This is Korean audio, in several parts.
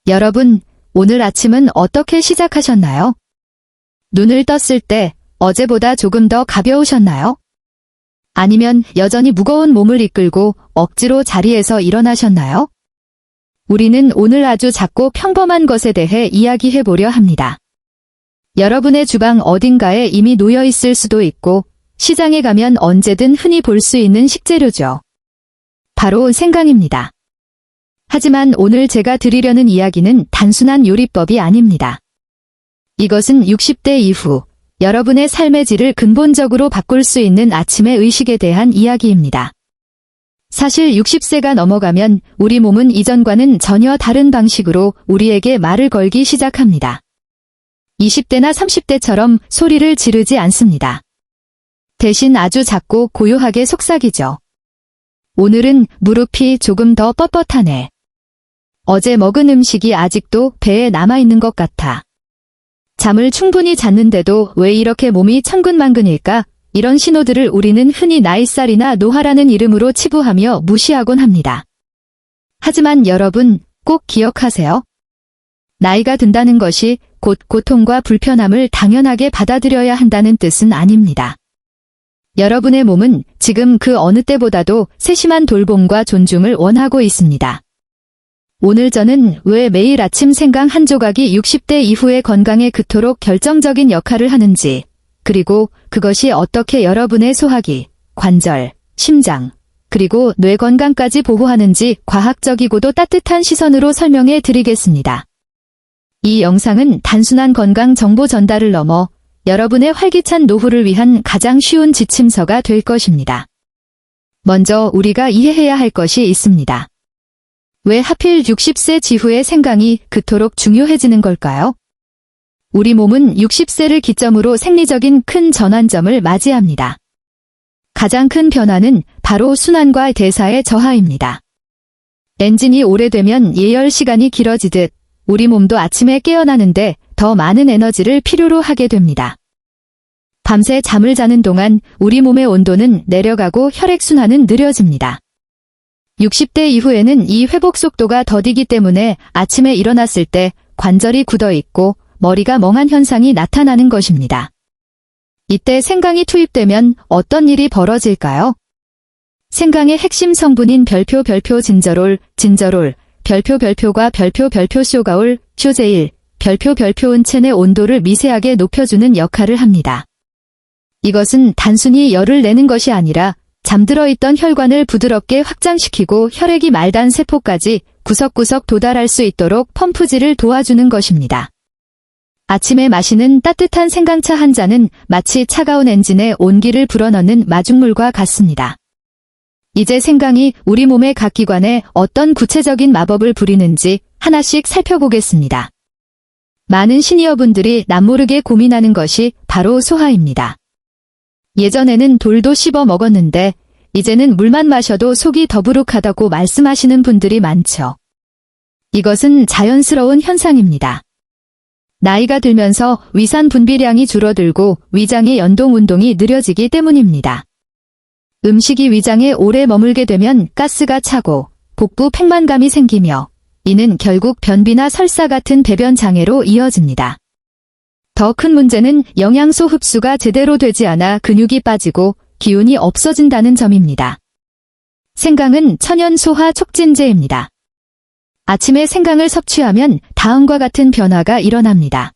여러분, 오늘 아침은 어떻게 시작하셨나요? 눈을 떴을 때 어제보다 조금 더 가벼우셨나요? 아니면 여전히 무거운 몸을 이끌고 억지로 자리에서 일어나셨나요? 우리는 오늘 아주 작고 평범한 것에 대해 이야기해 보려 합니다. 여러분의 주방 어딘가에 이미 놓여 있을 수도 있고 시장에 가면 언제든 흔히 볼 수 있는 식재료죠. 바로 생강입니다. 하지만 오늘 제가 드리려는 이야기는 단순한 요리법이 아닙니다. 이것은 60대 이후 여러분의 삶의 질을 근본적으로 바꿀 수 있는 아침의 의식에 대한 이야기입니다. 사실 60세가 넘어가면 우리 몸은 이전과는 전혀 다른 방식으로 우리에게 말을 걸기 시작합니다. 20대나 30대처럼 소리를 지르지 않습니다. 대신 아주 작고 고요하게 속삭이죠. 오늘은 무릎이 조금 더 뻣뻣하네. 어제 먹은 음식이 아직도 배에 남아있는 것 같아. 잠을 충분히 잤는데도 왜 이렇게 몸이 천근만근일까? 이런 신호들을 우리는 흔히 나이살이나 노화라는 이름으로 치부하며 무시하곤 합니다. 하지만 여러분, 꼭 기억하세요. 나이가 든다는 것이 곧 고통과 불편함을 당연하게 받아들여야 한다는 뜻은 아닙니다. 여러분의 몸은 지금 그 어느 때보다도 세심한 돌봄과 존중을 원하고 있습니다. 오늘 저는 왜 매일 아침 생강 한 조각이 60대 이후의 건강에 그토록 결정적인 역할을 하는지, 그리고 그것이 어떻게 여러분의 소화기, 관절, 심장, 그리고 뇌 건강까지 보호하는지 과학적이고도 따뜻한 시선으로 설명해 드리겠습니다. 이 영상은 단순한 건강 정보 전달을 넘어 여러분의 활기찬 노후를 위한 가장 쉬운 지침서가 될 것입니다. 먼저 우리가 이해해야 할 것이 있습니다. 왜 하필 60세 지후의 생강이 그토록 중요해지는 걸까요? 우리 몸은 60세를 기점으로 생리적인 큰 전환점을 맞이합니다. 가장 큰 변화는 바로 순환과 대사의 저하입니다. 엔진이 오래되면 예열 시간이 길어지듯 우리 몸도 아침에 깨어나는데 더 많은 에너지를 필요로 하게 됩니다. 밤새 잠을 자는 동안 우리 몸의 온도는 내려가고 혈액순환은 느려집니다. 60대 이후에는 이 회복 속도가 더디기 때문에 아침에 일어났을 때 관절이 굳어 있고 머리가 멍한 현상이 나타나는 것입니다. 이때 생강이 투입되면 어떤 일이 벌어질까요? 생강의 핵심 성분인 별표 진저롤, 별표가 별표 쇼가올, 쇼제일, 별표은 체내 온도를 미세하게 높여주는 역할을 합니다. 이것은 단순히 열을 내는 것이 아니라 잠들어 있던 혈관을 부드럽게 확장시키고 혈액이 말단 세포까지 구석구석 도달할 수 있도록 펌프질을 도와주는 것입니다. 아침에 마시는 따뜻한 생강차 한 잔은 마치 차가운 엔진에 온기를 불어넣는 마중물과 같습니다. 이제 생강이 우리 몸의 각 기관에 어떤 구체적인 마법을 부리는지 하나씩 살펴보겠습니다. 많은 시니어분들이 남모르게 고민하는 것이 바로 소화입니다. 예전에는 돌도 씹어 먹었는데 이제는 물만 마셔도 속이 더부룩하다고 말씀하시는 분들이 많죠. 이것은 자연스러운 현상입니다. 나이가 들면서 위산 분비량이 줄어들고 위장의 연동 운동이 느려지기 때문입니다. 음식이 위장에 오래 머물게 되면 가스가 차고 복부 팽만감이 생기며 이는 결국 변비나 설사 같은 배변 장애로 이어집니다. 더 큰 문제는 영양소 흡수가 제대로 되지 않아 근육이 빠지고 기운이 없어진다는 점입니다. 생강은 천연 소화 촉진제입니다. 아침에 생강을 섭취하면 다음과 같은 변화가 일어납니다.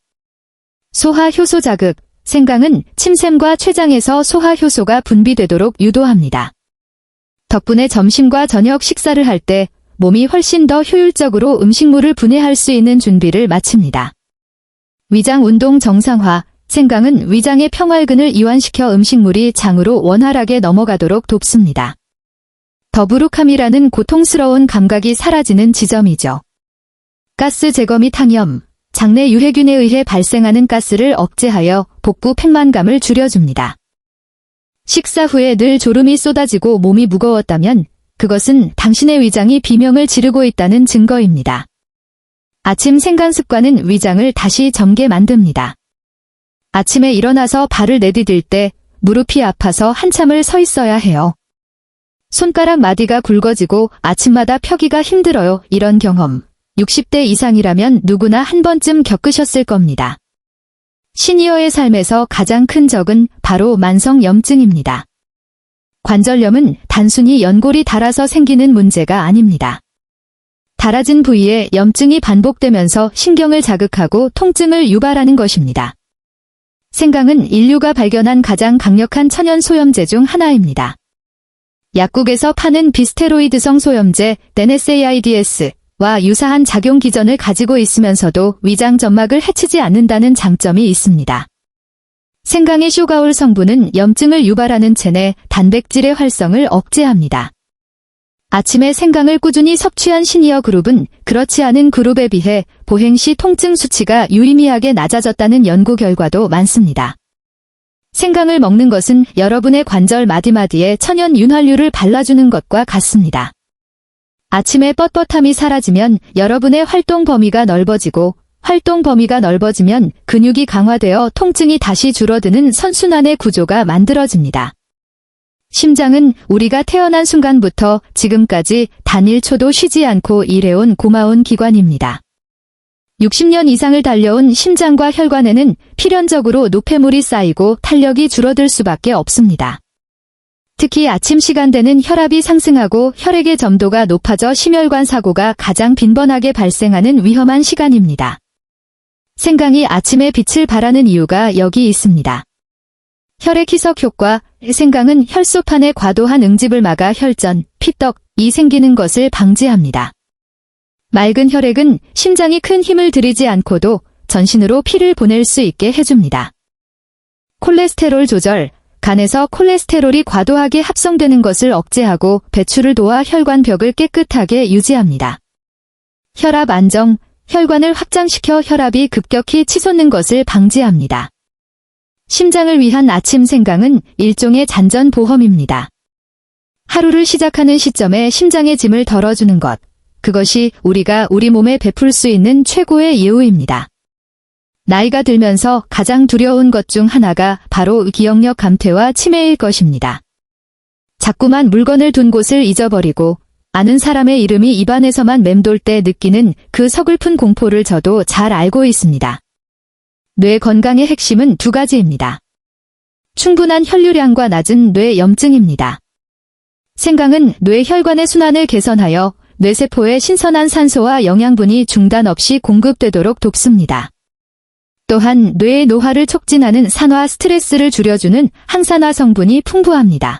소화 효소 자극. 생강은 침샘과 췌장에서 소화 효소가 분비되도록 유도합니다. 덕분에 점심과 저녁 식사를 할 때 몸이 훨씬 더 효율적으로 음식물을 분해할 수 있는 준비를 마칩니다. 위장 운동 정상화. 생강은 위장의 평활근을 이완시켜 음식물이 장으로 원활하게 넘어가도록 돕습니다. 더부룩함이라는 고통스러운 감각이 사라지는 지점이죠. 가스 제거 및 항염. 장내 유해균에 의해 발생하는 가스를 억제하여 복부 팽만감을 줄여줍니다. 식사 후에 늘 졸음이 쏟아지고 몸이 무거웠다면 그것은 당신의 위장이 비명을 지르고 있다는 증거입니다. 아침 생강 습관은 위장을 다시 젊게 만듭니다. 아침에 일어나서 발을 내디딜 때 무릎이 아파서 한참을 서 있어야 해요. 손가락 마디가 굵어지고 아침마다 펴기가 힘들어요. 이런 경험 60대 이상이라면 누구나 한 번쯤 겪으셨을 겁니다. 시니어의 삶에서 가장 큰 적은 바로 만성염증입니다. 관절염은 단순히 연골이 닳아서 생기는 문제가 아닙니다. 닳아진 부위에 염증이 반복되면서 신경을 자극하고 통증을 유발하는 것입니다. 생강은 인류가 발견한 가장 강력한 천연 소염제 중 하나입니다. 약국에서 파는 비스테로이드성 소염제 NSAIDs와 유사한 작용 기전을 가지고 있으면서도 위장 점막을 해치지 않는다는 장점이 있습니다. 생강의 쇼가올 성분은 염증을 유발하는 체내 단백질의 활성을 억제합니다. 아침에 생강을 꾸준히 섭취한 시니어 그룹은 그렇지 않은 그룹에 비해 보행 시 통증 수치가 유의미하게 낮아졌다는 연구 결과도 많습니다. 생강을 먹는 것은 여러분의 관절 마디마디에 천연 윤활유를 발라주는 것과 같습니다. 아침에 뻣뻣함이 사라지면 여러분의 활동 범위가 넓어지고 활동 범위가 넓어지면 근육이 강화되어 통증이 다시 줄어드는 선순환의 구조가 만들어집니다. 심장은 우리가 태어난 순간부터 지금까지 단 1초도 쉬지 않고 일해온 고마운 기관입니다. 60년 이상을 달려온 심장과 혈관에는 필연적으로 노폐물이 쌓이고 탄력이 줄어들 수밖에 없습니다. 특히 아침 시간대는 혈압이 상승하고 혈액의 점도가 높아져 심혈관 사고가 가장 빈번하게 발생하는 위험한 시간입니다. 생강이 아침에 빛을 발하는 이유가 여기 있습니다. 혈액 희석 효과. 생강은 혈소판의 과도한 응집을 막아 혈전, 피떡이 생기는 것을 방지합니다. 맑은 혈액은 심장이 큰 힘을 들이지 않고도 전신으로 피를 보낼 수 있게 해줍니다. 콜레스테롤 조절. 간에서 콜레스테롤이 과도하게 합성되는 것을 억제하고 배출을 도와 혈관벽을 깨끗하게 유지합니다. 혈압 안정. 혈관을 확장시켜 혈압이 급격히 치솟는 것을 방지합니다. 심장을 위한 아침 생강은 일종의 잔전보험입니다. 하루를 시작하는 시점에 심장의 짐을 덜어주는 것. 그것이 우리가 우리 몸에 베풀 수 있는 최고의 예우입니다. 나이가 들면서 가장 두려운 것 중 하나가 바로 기억력 감퇴와 치매일 것입니다. 자꾸만 물건을 둔 곳을 잊어버리고 아는 사람의 이름이 입안에서만 맴돌 때 느끼는 그 서글픈 공포를 저도 잘 알고 있습니다. 뇌 건강의 핵심은 두 가지입니다. 충분한 혈류량과 낮은 뇌 염증입니다. 생강은 뇌 혈관의 순환을 개선하여 뇌세포에 신선한 산소와 영양분이 중단 없이 공급되도록 돕습니다. 또한 뇌의 노화를 촉진하는 산화 스트레스를 줄여주는 항산화 성분이 풍부합니다.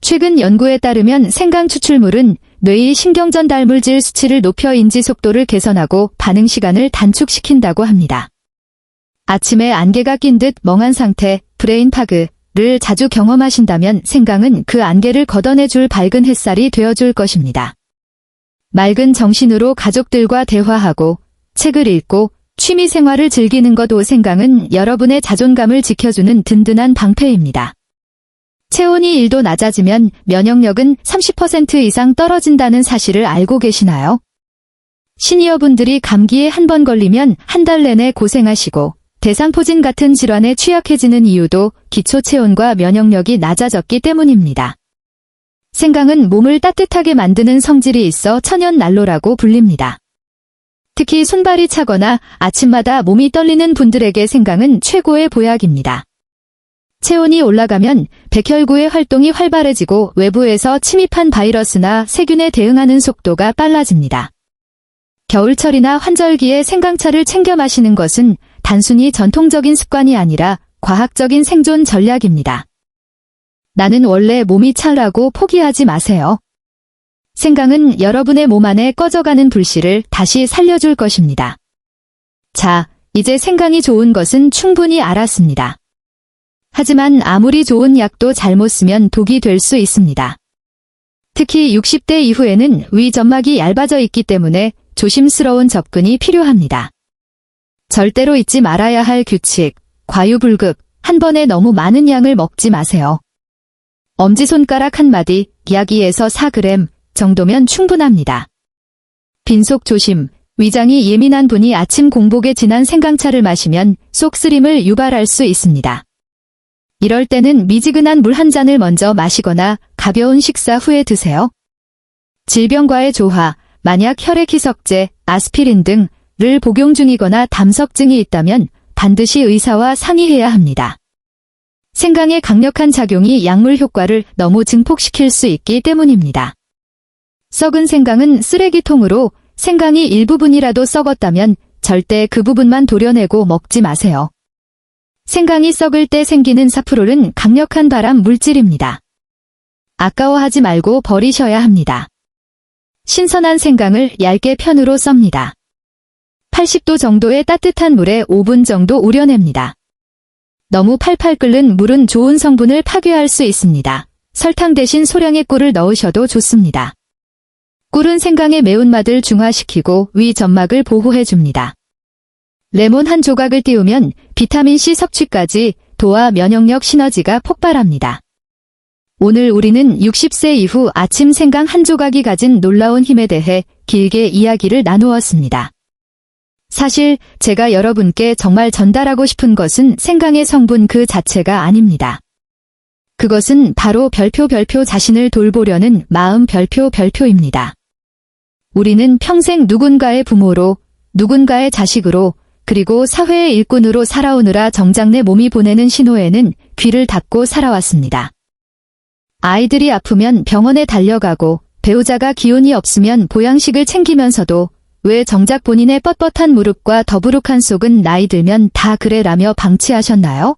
최근 연구에 따르면 생강 추출물은 뇌의 신경전달물질 수치를 높여 인지 속도를 개선하고 반응 시간을 단축시킨다고 합니다. 아침에 안개가 낀 듯 멍한 상태, 브레인 파그를 자주 경험하신다면 생강은 그 안개를 걷어내줄 밝은 햇살이 되어줄 것입니다. 맑은 정신으로 가족들과 대화하고 책을 읽고 취미 생활을 즐기는 것. 생강은 여러분의 자존감을 지켜주는 든든한 방패입니다. 체온이 1도 낮아지면 면역력은 30% 이상 떨어진다는 사실을 알고 계시나요? 시니어분들이 감기에 한 번 걸리면 한 달 내내 고생하시고 대상포진 같은 질환에 취약해지는 이유도 기초 체온과 면역력이 낮아졌기 때문입니다. 생강은 몸을 따뜻하게 만드는 성질이 있어 천연 난로라고 불립니다. 특히 손발이 차거나 아침마다 몸이 떨리는 분들에게 생강은 최고의 보약입니다. 체온이 올라가면 백혈구의 활동이 활발해지고 외부에서 침입한 바이러스나 세균에 대응하는 속도가 빨라집니다. 겨울철이나 환절기에 생강차를 챙겨 마시는 것은 단순히 전통적인 습관이 아니라 과학적인 생존 전략입니다. 나는 원래 몸이 차라고 포기하지 마세요. 생강은 여러분의 몸 안에 꺼져가는 불씨를 다시 살려줄 것입니다. 자, 이제 생강이 좋은 것은 충분히 알았습니다. 하지만 아무리 좋은 약도 잘못 쓰면 독이 될 수 있습니다. 특히 60대 이후에는 위 점막이 얇아져 있기 때문에 조심스러운 접근이 필요합니다. 절대로 잊지 말아야 할 규칙, 과유불급, 한 번에 너무 많은 양을 먹지 마세요. 엄지손가락 한 마디, 약 2에서 4g 정도면 충분합니다. 빈속 조심, 위장이 예민한 분이 아침 공복에 진한 생강차를 마시면 속쓰림을 유발할 수 있습니다. 이럴 때는 미지근한 물 한 잔을 먼저 마시거나 가벼운 식사 후에 드세요. 질병과의 조화, 만약 혈액 희석제, 아스피린 등을 복용 중이거나 담석증이 있다면 반드시 의사와 상의해야 합니다. 생강의 강력한 작용이 약물 효과를 너무 증폭시킬 수 있기 때문입니다. 썩은 생강은 쓰레기통으로 생강이 일부분이라도 썩었다면 절대 그 부분만 도려내고 먹지 마세요. 생강이 썩을 때 생기는 사프롤은 강력한 발암 물질입니다. 아까워하지 말고 버리셔야 합니다. 신선한 생강을 얇게 편으로 썹니다. 80도 정도의 따뜻한 물에 5분 정도 우려냅니다. 너무 팔팔 끓는 물은 좋은 성분을 파괴할 수 있습니다. 설탕 대신 소량의 꿀을 넣으셔도 좋습니다. 꿀은 생강의 매운맛을 중화시키고 위 점막을 보호해줍니다. 레몬 한 조각을 띄우면 비타민C 섭취까지 도와 면역력 시너지가 폭발합니다. 오늘 우리는 60세 이후 아침 생강 한 조각이 가진 놀라운 힘에 대해 길게 이야기를 나누었습니다. 사실 제가 여러분께 정말 전달하고 싶은 것은 생강의 성분 그 자체가 아닙니다. 그것은 바로 별표 자신을 돌보려는 마음 별표입니다. 우리는 평생 누군가의 부모로, 누군가의 자식으로, 그리고 사회의 일꾼으로 살아오느라 정작 내 몸이 보내는 신호에는 귀를 닫고 살아왔습니다. 아이들이 아프면 병원에 달려가고 배우자가 기운이 없으면 보양식을 챙기면서도 왜 정작 본인의 뻣뻣한 무릎과 더부룩한 속은 나이 들면 다 그래라며 방치하셨나요?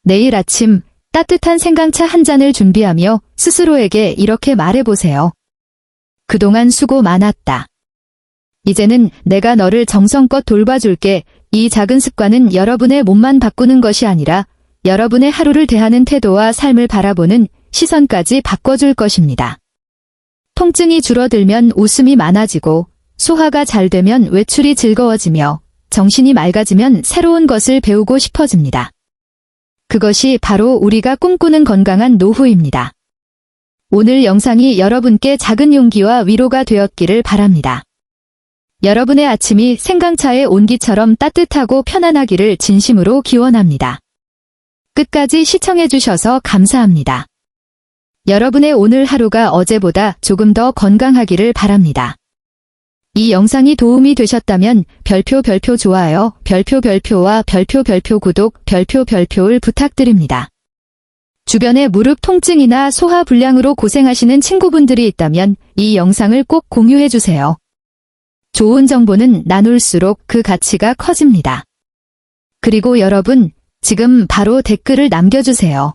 내일 아침 따뜻한 생강차 한 잔을 준비하며 스스로에게 이렇게 말해보세요. 그동안 수고 많았다. 이제는 내가 너를 정성껏 돌봐줄게. 이 작은 습관은 여러분의 몸만 바꾸는 것이 아니라 여러분의 하루를 대하는 태도와 삶을 바라보는 시선까지 바꿔줄 것입니다. 통증이 줄어들면 웃음이 많아지고 소화가 잘 되면 외출이 즐거워지며 정신이 맑아지면 새로운 것을 배우고 싶어집니다. 그것이 바로 우리가 꿈꾸는 건강한 노후입니다. 오늘 영상이 여러분께 작은 용기와 위로가 되었기를 바랍니다. 여러분의 아침이 생강차의 온기처럼 따뜻하고 편안하기를 진심으로 기원합니다. 끝까지 시청해주셔서 감사합니다. 여러분의 오늘 하루가 어제보다 조금 더 건강하기를 바랍니다. 이 영상이 도움이 되셨다면 별표 좋아요, 별표와 별표 구독, 별표를 부탁드립니다. 주변에 무릎 통증이나 소화 불량으로 고생하시는 친구분들이 있다면 이 영상을 꼭 공유해주세요. 좋은 정보는 나눌수록 그 가치가 커집니다. 그리고 여러분, 지금 바로 댓글을 남겨주세요.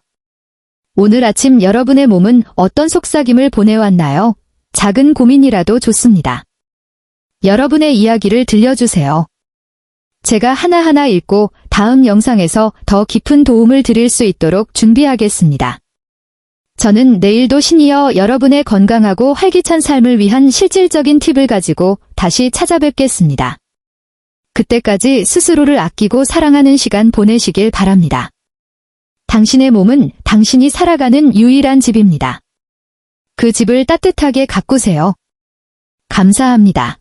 오늘 아침 여러분의 몸은 어떤 속삭임을 보내왔나요? 작은 고민이라도 좋습니다. 여러분의 이야기를 들려주세요. 제가 하나하나 읽고 다음 영상에서 더 깊은 도움을 드릴 수 있도록 준비하겠습니다. 저는 내일도 신이어 여러분의 건강하고 활기찬 삶을 위한 실질적인 팁을 가지고 다시 찾아뵙겠습니다. 그때까지 스스로를 아끼고 사랑하는 시간 보내시길 바랍니다. 당신의 몸은 당신이 살아가는 유일한 집입니다. 그 집을 따뜻하게 가꾸세요. 감사합니다.